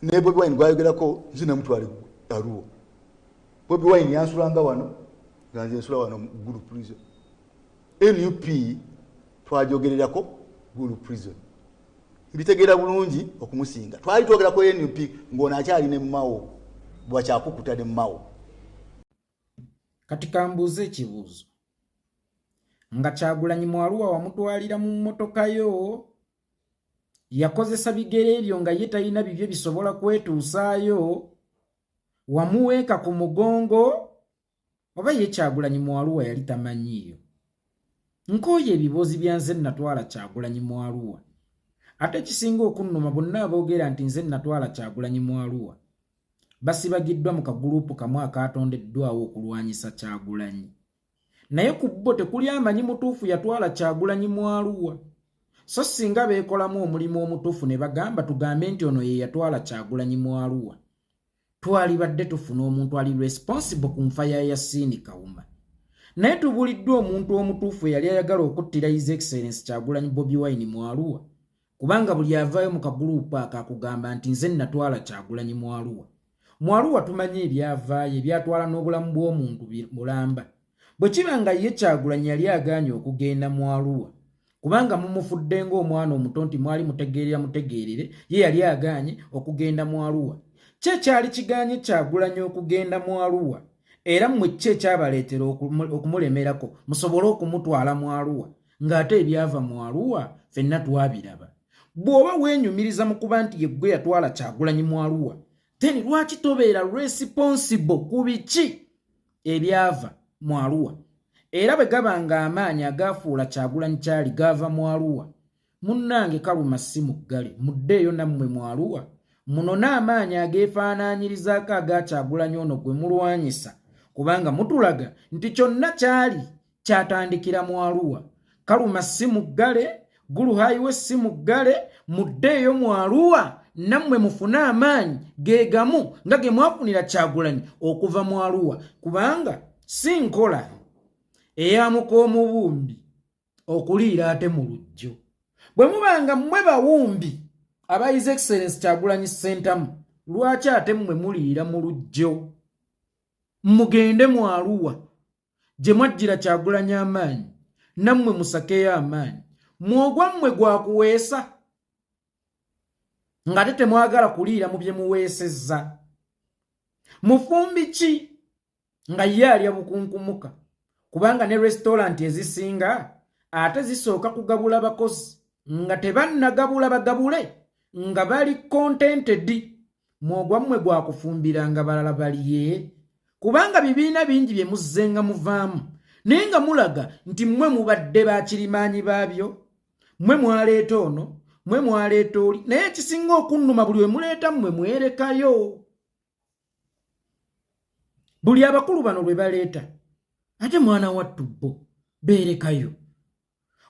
ne Bobi Wine gwayogerako nzi namutwale Arua. Bobi Wine yansulanga wano nga nze nsula wano Gulu prison. NUP twajogererako Gulu prison. Bitegera bulungi okumusinga. Twali twogerako NUP ng'ona akyali ne Mao bwakyakukuta ne Mao. Katika mbuze ekibuuzo nga Kyagulanyi mu Arua wamutwalira mu mmotoka yo yakozesa bigere ebyo nga ye talina bibye bisobola kwetuusaayo wamuweeka ku mugongo oba ye Kyagulanyi mu Arua yali tamanyiyo. Nkooye ebibuuzi bya nze natwala Kyagulanyi mu Arua ate kisinga okunnuma bonna aboogera nti nze natwala Kyagulanyi mu Arua basibagiddwa mu kagurupu kamu akatondeddwawo okulwanyisa Kyagulanyi. Naye ku bo tekuli amanyi mutuufu yatwala Kyagulanyi mu Arua. So singa beekolamu omulimu omutuufu ne bagamba tugambe nti ono ye yatwala Kyagulanyi mu Arua, twalibadde tufuna omuntu ali responsible ku nfa ya Yasin Kawuma. Naye tubuliddwa omuntu omutuufu eyali ayagala okuttira His Excellency Kyagulanyi Bobi Wine mu Arua, kubanga buli avaayo mu kagurupu akakugamba nti nze natwala Kyagulanyi mu Arua. Mu Arua tumanyi ebyavaayo ebyatwala n'obulamu bw'omuntu mulamba. Bwe kiba nga ye Kyagulanyi yali agaanye okugenda mu Arua, kubanga mumufudde ng'omwana omuto nti mwali mutegeerera ye yali agaanye okugenda mu Arua. Kye kyali kigaanye Kyagulanyi okugenda mu Arua, era mmwe kye kyabaleetera okumulemerako musobole okumutwala mu Arua, ng'ate ebyava mu Arua ffenna twabiraba. Bw'oba weenyumiriza mu kuba nti ye gwe yatwala Kyagulanyi mu Arua, then lwaki tobeera responsible ku biki ebyava mu Arua? Era bwe gabanga amaanyi agaafuula Kyagulanyi kyali gaava mu Arua, munnange Kaluma si muggale, muddeeyo nammwe mu Arua munone amaanyi ageefaanaanyirizaako aga Kyagulanyi ono gwe mulwanyisa, kubanga mutulaga nti kyonna kyali kyatandikira mu Arua. Kaluma si muggale, Gulu Highway si muggale, muddeeyo mu Arua nammwe mufune amaanyi geegamu nga ge mwafunira Kyagulanyi okuva mu Arua, kubanga si nkola eyamuka omubumbi okuliira ate mu lujjo. Bwe mubanga mmwe bawumbi aba His Excellency Kyagulanyi Ssentamu, lwaki ate mmwe muliira mu lujjo? Mugende mu Arua gye mwajjira Kyagulanyi amaanyi, nammwe musakeyo amaanyi. Mwogwa mmwe gwa kuweesa ng'ate temwagala kuliira mu bye muweesezza. Mufumbi ki nga ye alya bukunkumuka, kubanga ne restaurant ezisinga ate zisooka kugabula bakozi nga tebannagabula bagabule nga bali contented. Mwogwa mmwe gwa kufumbiranga balala baliye, kubanga bibiina bingi bye muzzenga muvaamu naye nga mulaga nti mmwe mubadde bakirimaanyi baabyo. Mmwe mwaleeta ono, mmwe mwaleeta oli, naye ekisinga okunnuma buli we muleeta mmwe mwerekayo. Buli abakulu bano lwe baleeta ate mwana wattu bo beerekayo.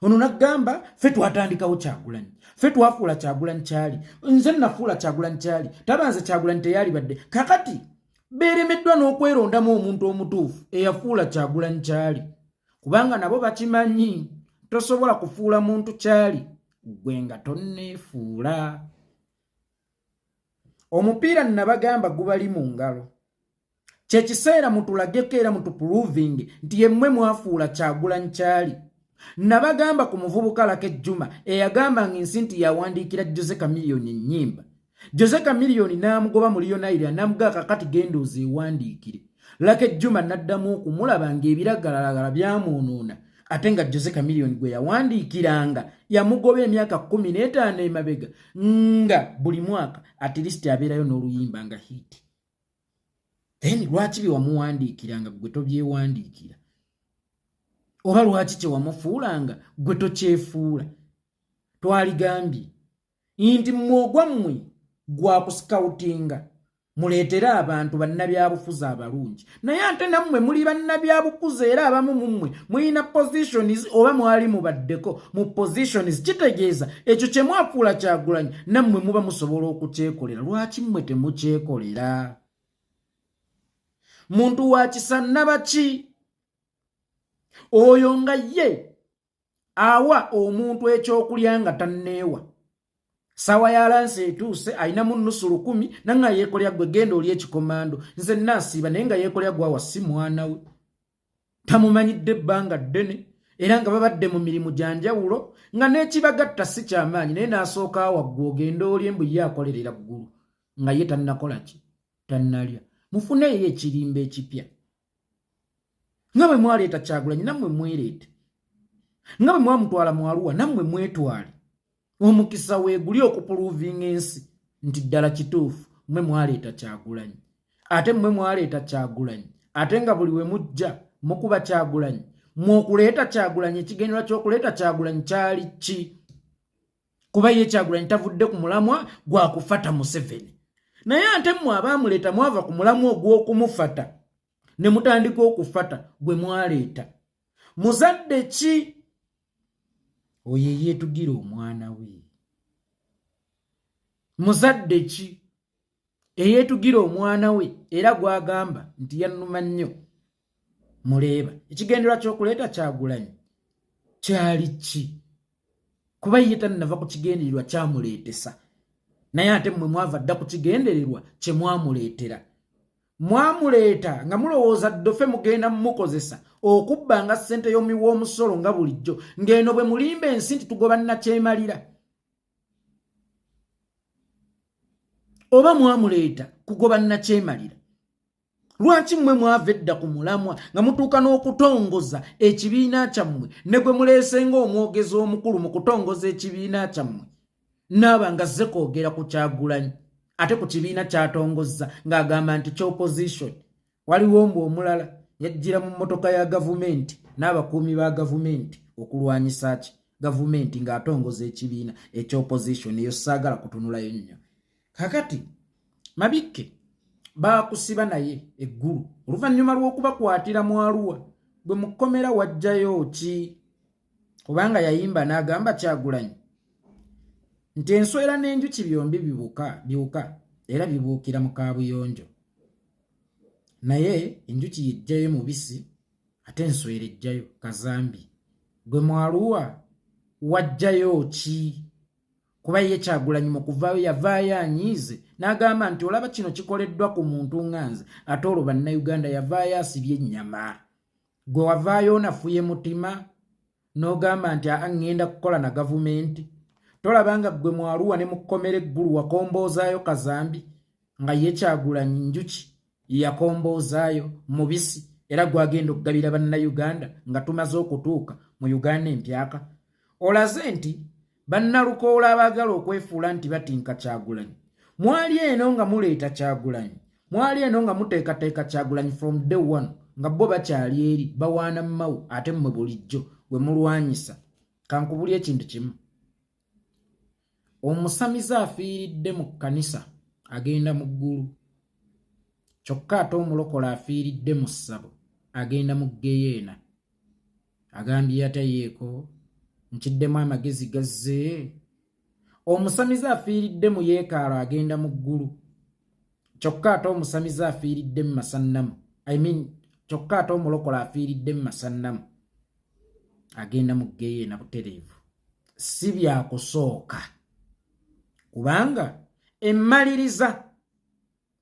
Ono n'agamba ffe twatandikawo Kyagulanyi, ffe twafuula Kyagulanyi kyali, nze nafuula Kyagulanyi kyali, tabanze Kyagulanyi teyalibadde. Kakati beeremeddwa n'okwerondamu omuntu omutuufu eyafuula Kyagulanyi kyali, kubanga nabo bakimanyi tosobola kufuula muntu kyali gwe nga tonneefuula. Omupiira nabagamba gubali mu ngalo. Kye kiseera mutulageko era mutupuluvinge nti yemmwe mwafuula Kyagulanyi kyali. Nabagamba ku muvubuka Lake Juma eyagambanga ensi nti yawandiikira Jose Chameleone ennyimba. Jose Chameleone n'amugoba mu Lionel n'amugaa kakati genda ozeewandiikire. Lake Juma n'addamu okumulaba ng'ebiragalalagala byamwonoona, ate nga Jose Chameleone gwe yawandiikiranga yamugoba emyaka 15 emabega, nga buli mwaka at least abeerayo n'oluyimba nga hit. Then lwaki bye wamuwandiikiranga gwe tobyewandiikira? Oba lwaki kye wamufuulanga gwe tokyefuula? Twaligambye nti mwogwa mmwe gwa kusikawutinga muleetera abantu bannabyabufuzi abalungi, naye ate nammwe muli bannabyabufuzi era abamu mummwe mulina positions oba mwali mubaddeko mu positions. Kitegeeza ekyo kye mwafuula Kyagulanyi nammwe muba musobola okukyekolera. Lwaki mmwe temukyekolera? Muntu wa kisa nabaki oyo nga ye awa omuntu ekyokulya nga tanneewa, sawa ya lansi etuuse alina mu nusu 10 nanga yeekolya gwe genda oli ekikomando nze nasiiba naye nga yeekolya gwawa si mwana we tamumanyidde ebbanga ddene era nga babadde mu mirimu gyanjawulo nga n'ekibagatta si kyamaanyi naye n'asooka awaggwe ogenda oli embu ye akolerera ggulu nga ye tannakola ki tannalya mufuneeyo ekirimba ekipya nga bwe mwaleeta Kyagulanyi nammwe mwereete nga bwe mwamutwala mu Arua nammwe mwetwale omukisa weeguli okupuluvinga ensi nti ddala kituufu mmwe mwaleeta Kyagulanyi ate mmwe mwaleeta Kyagulanyi ate nga buli we mujja mukuba Kyagulanyi mwokuleeta Kyagulanyi ekigendererwa ky'okuleeta Kyagulanyi kyali ki kuba ye Kyagulanyi tavudde ku mulamwa gwa kufata Museveni naye ate mmwe abaamuleeta mwava ku mulamwa ogw'okumufata ne mutandika okufata gwe mwaleeta muzadde ki oyo yeetugira omwana we muzadde ki eyeetugira omwana we era gwagamba nti yannuma nnyo muleeba ekigendererwa ky'okuleeta Kyagulanyi kyali ki kuba ye tannava ku kigendererwa kyamuleetesa naye ate mmwe mwava dda ku kigendererwa kye mwamuleetera mwamuleeta nga mulowooza ddofe mugenda mumukozesa okubba nga ssente y'omuwoomusolo nga bulijjo ng'eno bwe mulimba ensi nti tugoba nnakyemalira oba mwamuleeta kugoba nnakyemalira lwaki mmwe mwava edda ku mulamwa nga mutuuka n'okutongoza ekibiina kyammwe ne gwe muleese ng'omwogezi omukulu mu kutongoza ekibiina kyammwe naaba nga zze kwogera ku Kyagulanyi ate ku kibiina ky'atongozza ng'agamba nti ky'opposition waliwo mbu omulala yajjira mu mmotoka ya gavumenti n'abakuumi ba gavumenti okulwanyisa ki gavumenti ng'atongoza ekibiina eky'opposition eyo saagala kutunulayo nnyo kakati Mabikke baakusiba naye eggulu oluvannyuma lw'okubakwatira mu Arua bwe mukomera wajjayo ki kubanga yayimba n'agamba Kyagulanyi nti enswera n'enjuki byombi biwuka era bibuukira mu kaabuyonjo naye enjuki yejjayo mubisi ate enswera ejjayo kazambi gwe mu Arua wajjayo ki kuba ye Kyagulanyi mu kuvaayo yavaayo anyiize n'agamba nti olaba kino kikoleddwa ku muntu nganze ate olwo bannayuganda yavaayo asibye ennyama gwe wavaayo onafuye mutima n'ogamba nti aŋŋenda kukola na gavumenti tolabanga gwe mu Arua ne mukomera eggulu wakomboozaayo kazambi nga ye Kyagulanyi njuki yakomboozaayo mubisi era gwagenda okugabira bannayuganda nga tumaze okutuuka mu Uganda empyaka olaze nti bannalukoola abaagala okwefuula nti batinka Kyagulanyi mwali eno nga muleeta Kyagulanyi mwali eno nga muteekateeka Kyagulanyi from day one nga bo bakyali eri bawaana mmawu ate mmwe bulijjo gwe mulwanyisa kankubuli ekintu kimu omusamize afiiridde mu kkanisa agenda mu ggulu kyokka ate omulokola afiiridde mu ssabo agenda mu Geyeena agambye atayeeko nkiddemu amagezi gazze omusamize afiiridde mu yeekaalo agenda mu ggulu kyokka ate omusamize afiiridde mu masannamu kyokka ate omulokola afiiridde mu masannamu agenda mu Geyeena butereevu si byakusooka kubanga emmaliriza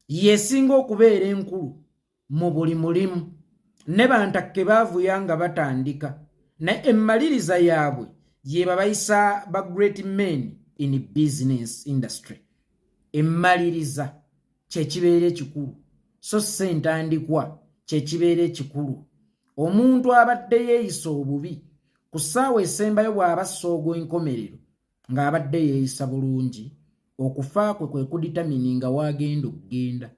yesinga okubeera enkulu mu buli mulimu ne bantakke baavuya nga batandika naye emmaliriza yaabwe ye babayisa ba great men in business industry emmaliriza kyekibeera ekikulu so sentandikwa kyekibeera ekikulu omuntu abadde yeeyisa obubi ku ssaawa esembayo bw'aba ssoogo enkomerero ng'abadde yeeyisa bulungi okufa kwe kuditamininga waagenda okugenda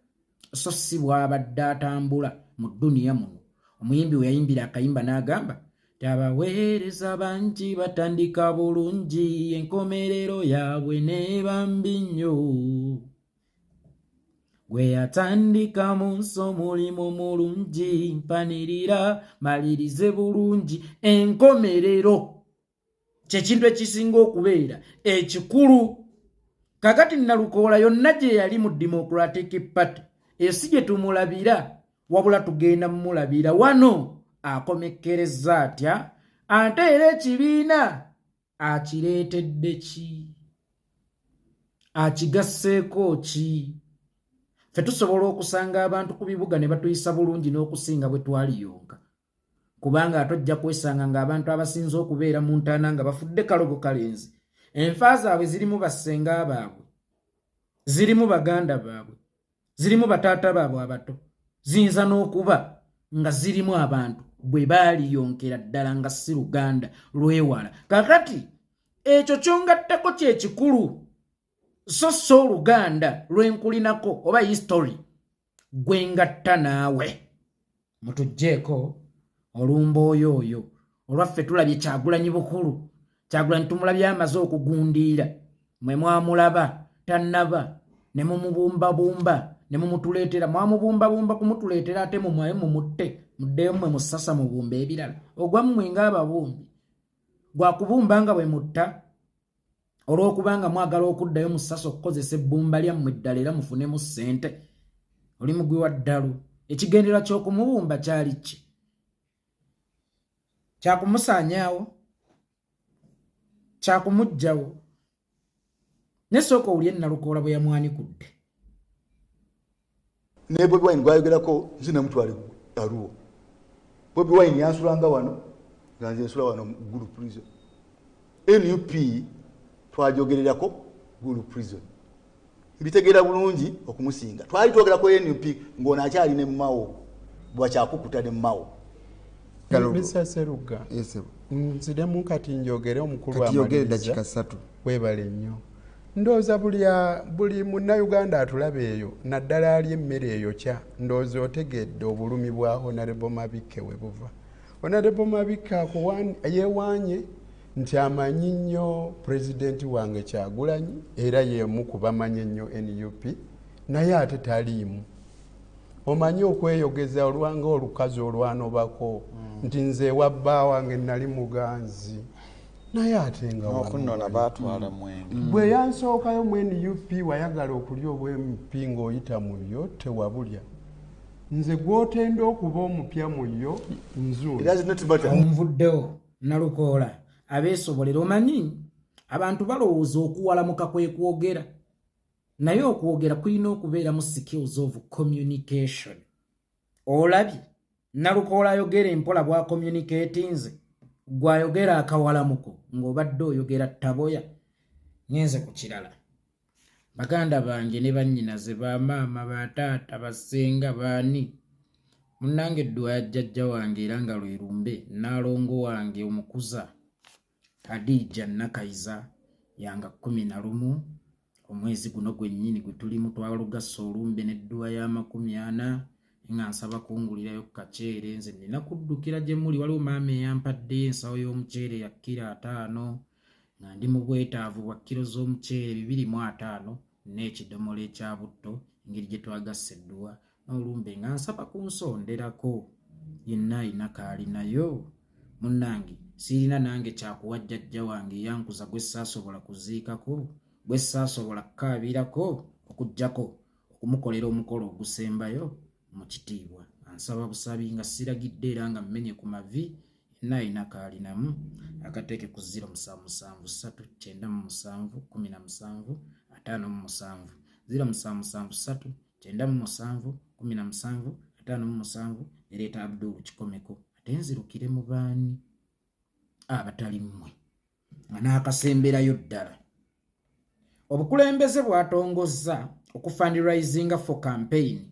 so si bw'abadde atambula mu dduniya muno omuyimbi we yayimbira akayimba n'agamba tabaweereza bangi batandika bulungi enkomerero yaabwe n'ebambi nnyo gwe yatandika mu nsi omulimu mulungi mpanirira malirize bulungi enkomerero kyekintu ekisinga okubeera ekikulu kakati Nalukoola yonna gye yali mu Democratic Party eyo si gye tumulabira wabula tugenda mumulabira wano akomekkereza atya ate era ekibiina akireetedde ki akigasseeko ki? Ffe tusobola okusanga abantu ku bibuga ne batuyisa bulungi n'okusinga bwe twaliyonka, kubanga atojja kwesanga ng'abantu abasinze okubeera mu ntaana nga bafudde kalogo kalenzi. Enfa zaabwe zirimu bassenga baabwe, zirimu baganda baabwe, zirimu bataata baabwe abato, ziyinza n'okuba nga zirimu abantu bwe baaliyonkera ddala nga si luganda lwewala. Kakati ekyo kyongattako kye kikulu, so oluganda lwenkulinako oba history gwengatta naawe. Mutugjeeko olumba oyo olwaffe tulabye Kyagulanyi Bukulu. Kyagulanyi tumulabye amaze okugundiira, mwe mwamulaba tannaba ne mumubumbabumba ne mumutuleetera, mwamubumbabumba kumutuleetera ate mumwaye mumutte muddeyo mmwe musasa mubumba ebirala. Ogwammwe ng'ababumbi gwakubumba nga bwe mutta, olw'okubanga mwagala okuddayo mu ssasa okukozesa ebbumba lyammwe eddala era mufunemu ssente. Oli mugwi wa ddalu. Ekigendera ky'okumubumba kyali ki? Kyakumusaanyaawo, kyakumugjawo. Ne sooka owulye Nalukoola bwe yamwanikudde. Ne Bobi Wine gwayogerako nze namutwale Arua. Bobi Wine yansulanga wano nga nze nsula wano Gulu prison. NUP twajogererako Gulu prison. Bitegeera bulungi okumusinga. Twali twogerako NUP ng'ono akyali ne Mao bwakyakukuta ne Mao. Mr. Seruga, nziremu kati njogere omukulu amaliriza webale nnyo. Ndooza buli munnayuganda atulaba eyo naddala ali emmere eyo kya ndooza otegedde obulumi bwa Honorable Mabike we buva. Honorable Mabike yeewaanye nti amanyi nnyo pulezidenti wange Kyagulanyi era yeemu ku bamanyi ennyo NUP, naye ate taliimu. Omanyi okweyogeza olwanga olukazi olwanobako nti nze wabba wange nali muganzi, naye ate nga okunona baatwala mwenge. Bwe yansookayo mu NUP wayagala okulya obw'MP ng'oyita mu byo tewabulya. Nze gw'otenda okuba omupya mu yo nzuula. Onvuddewo Nalukoola abeesobolera. Omanyi abantu balowooza okuwalamuka kwe kwogera, naye okwogera kulina okubeeramu skills of communication. Olabye Nalukoola ayogera empola bwa communicatinze, gwayogera akawalamuko ng'obadde oyogera taboya. Ngenze ku kirala. Baganda bange ne bannyinaze, bamaama, bataata, basenga, baani. Munnange Edduwa ya jjajja wange era nga lwe lumbe, Naalongo wange omukuza Hadija Nakayiza yanga 11 omwezi guno gwennyini gwe tulimu twalugassa olumbe n'Edduwa ya 40 nga nsaba kungulirayo ku kaceere. Nze nina kuddukira gye muli. Waliwo maama eyampadde ensawo y'omuceere ya kilo 5 nga ndi mu bwetaavu bwa kilo z'omuceere 205 n'ekidomola ekya butto engeri gye twagasse Edduwa n'olumbe nga nsaba kunsonderako. Yenna alina kaalinayo. Munnange sirina nange kyakuwa jjajja wange yankuza gwe saasobola kuziikako, gwe saasobola kukaabirako okuggyako okumukolera omukolo ogusembayo mu kitiibwa. Ansaba busabi nga siragidde era nga mmenye ku mavi. Yenna alina kaalinamu akateeke ku 0773971757 0773971757 ereeta Abdul Kikomeko. Ate nzirukire mu baani abatali mmwe nga n'akasemberayo ddala. Obukulembeze bwatongozza okufundraisinga for campaign.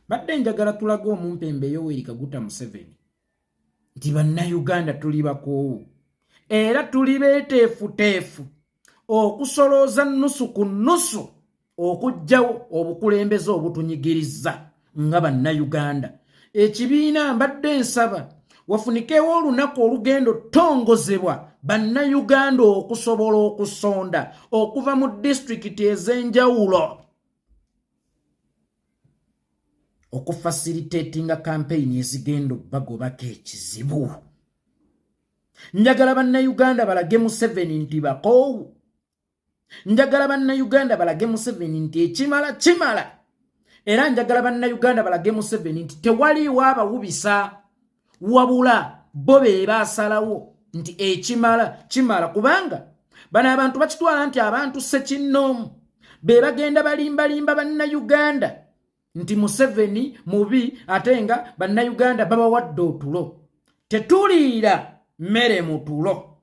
Badde njagala tulage omumpembe Yoweri Kaguta Museveni nti bannayuganda tuli bakoowu era tuli beeteefuteefu okusolooza nnusu ku nnusu okuggyawo obukulembeze obutunyigiriza nga bannayuganda. Ekibiina mbadde nsaba wafunikewo olunaku olugendo tongozebwa bannayuganda okusobola okusonda okuva mu disitulikiti ez'enjawulo okufacilitatinga campaign ezigenda bagobako ekizibu. Njagala bannayuganda balage Museveni nti bakoowu. Njagala bannayuganda balage Museveni nti ekimala kimala. Era njagala bannayuganda balage Museveni nti tewaliiwo abawubisa, wabula bo be baasalawo nti ekimala kimala. Kubanga bano abantu bakitwala nti abantu sekinnoomu, be bagenda balimbalimba bannayuganda nti Museveni mubi ate nga bannayuganda babawadde otulo. Tetuliira mmere mu tulo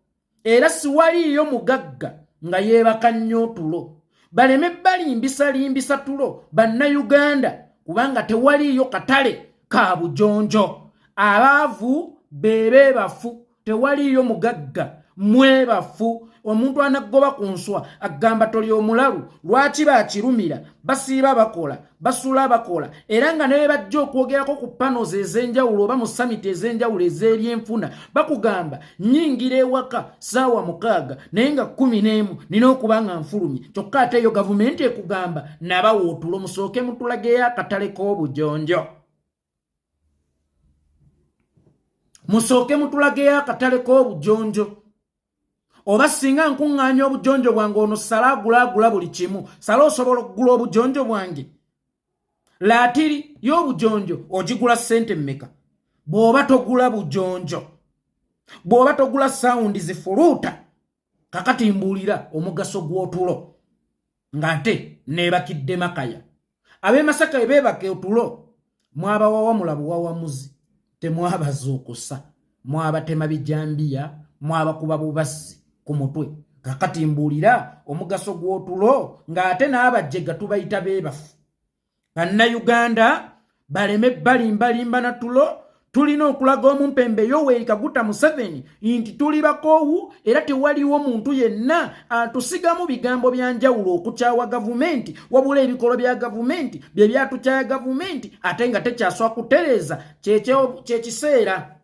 era siwaliyo mugagga nga yeebaka nnyo otulo. Baleme balimbisa tulo bannayuganda kubanga tewaliyo katale ka bujonjo. Abaavu bebe bafu, tewaliyo mugagga mwe bafu. Omuntu anagoba ku nswa agamba toli omulalu lwaki bakirumira basiiba bakola basula bakola era nga ne bajja okwogerako ku panels ez'enjawulo oba mu summit ez'enjawulo ez'ebyenfuna bakugamba nnyingira ewaka ssaawa 6 naye nga 11 nina okuba nga nfulumye kyokka ate eyo gavumenti ekugamba nabawa otulo musooke mutulageyo akatale k'obujonjo. Musooke mutulageyo akatale k'obujonjo. Oba singa nkuŋŋaanya obujonjo bwange ono salaagulaagula buli kimu sala osobola okugula obujonjo bwange. Laatiri y'obujonjo ogigula ssente mmeka? Bw'oba togula bujonjo, bw'oba togula sawundi zifuluuta, kakati mbuulira omugaso gw'otulo nga nte neebakidde Makaya. Ab'e Masaka beebaka otulo mwabawawamula buwawamuzi temwabazuukusa mwabatema bijambiya mwabakuba bubasi ku mutwe. Kakati mbuulira omugaso gw'otulo ng'ate n'abajjega tubayita beebafu. Bannayuganda baleme balimbalimba na tulo. Tulina okulaga omumpembe Yoweri Kaguta Museveni nti tuli bakoowu era tewaliwo muntu yenna atusigamu bigambo bya njawulo okukyawa gavumenti wabula ebikolo bya gavumenti bye byatukyaya gavumenti ate nga tekyaswa kutereeza kyekiseera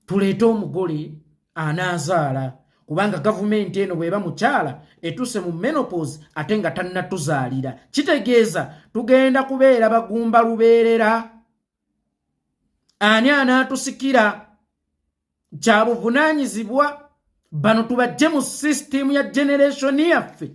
tuleete omugole anaazaala kubanga gavumenti eno bweba mukyala etuse mu menopause ate nga tannatuzaalira. Kitegeeza tugenda kubeera bagumba lubeerera. Ani anatusikira kya buvunaanyizibwa bano tubajje mu system ya generation yaffe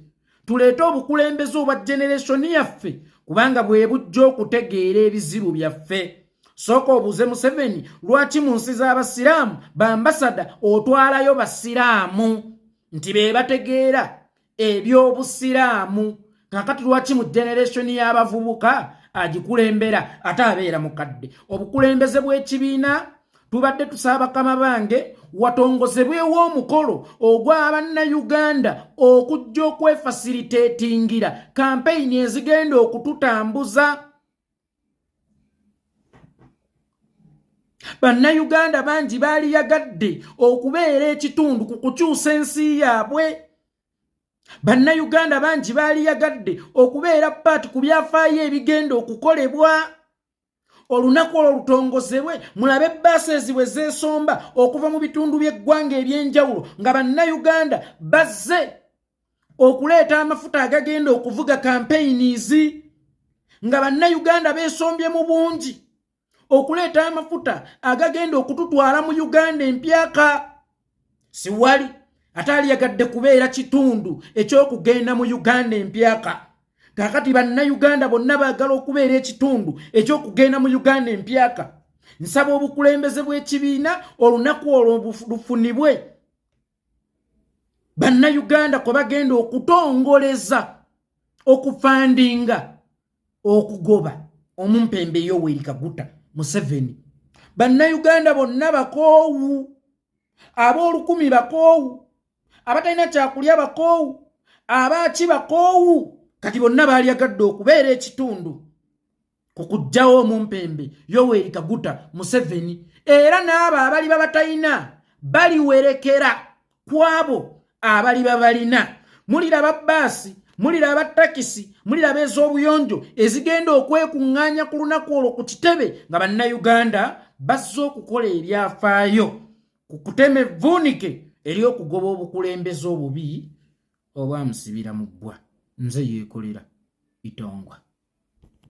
tuleete obukulembeze obwa generation yaffe kubanga bwe bujja okutegeera ebizibu byaffe. Sooka obuuze Museveni lwaki mu nsi z'abasiraamu bambasada otwalayo basiraamu nti be bategeera eby'obusiraamu kakati lwaki mu generation y'abavubuka agikulembera ate abeera mukadde. Obukulembeze bw'ekibiina tubadde tusaba Bakama bange watongozebwewo omukolo ogw'abannayuganda okujja okwefacilitatingira kampeyini ezigenda okututambuza. Bannayuganda bangi baali yagadde okubeera ekitundu ku kukyusa ensi yaabwe. Bannayuganda bangi baali yagadde okubeera paati ku byafaayo ebigenda okukolebwa. Olunaku olwo lutongozebwe mulabe bbaasi ezibwe zeesomba okuva mu bitundu by'eggwanga eby'enjawulo nga bannayuganda bazze okuleeta amafuta agagenda okuvuga kampeyinizi nga bannayuganda beesombye mu bungi okuleeta amafuta agagenda okututwala mu Uganda empyaka. Siwali ataali yagadde kubeera kitundu eky'okugenda mu Uganda empyaka. Kakati bannayuganda bonna baagala okubeera ekitundu eky'okugenda mu Uganda empyaka. Nsaba obukulembeze bw'ekibiina olunaku olwo lufunibwe. Bannayuganda kwe bagenda okutongoleza okufandinga okugoba omumpembe Yoweri Kaguta Museveni. Bannayuganda bonna bakoowu, ab'olukumi bakoowu, abatalina kyakulya bakoowu, abaaki bakoowu. Kati bonna baali yagadde okubeera ekitundu ku kuggyawo omumpembe Yoweri Kaguta Museveni era n'abo abali babatalina baliwerekera kwabo abali babalina. Muliraba bbaasi, muliraba takisi, muliraba ez'obuyonjo ezigenda okwekuŋŋaanya ku lunaku olwo ku kitebe nga bannayuganda bazze okukola ebyafaayo ku kutema evvuunike ery'okugoba obukulembeze obubi obwamusibira mu ggwa. Nze yeekolera Itongwa.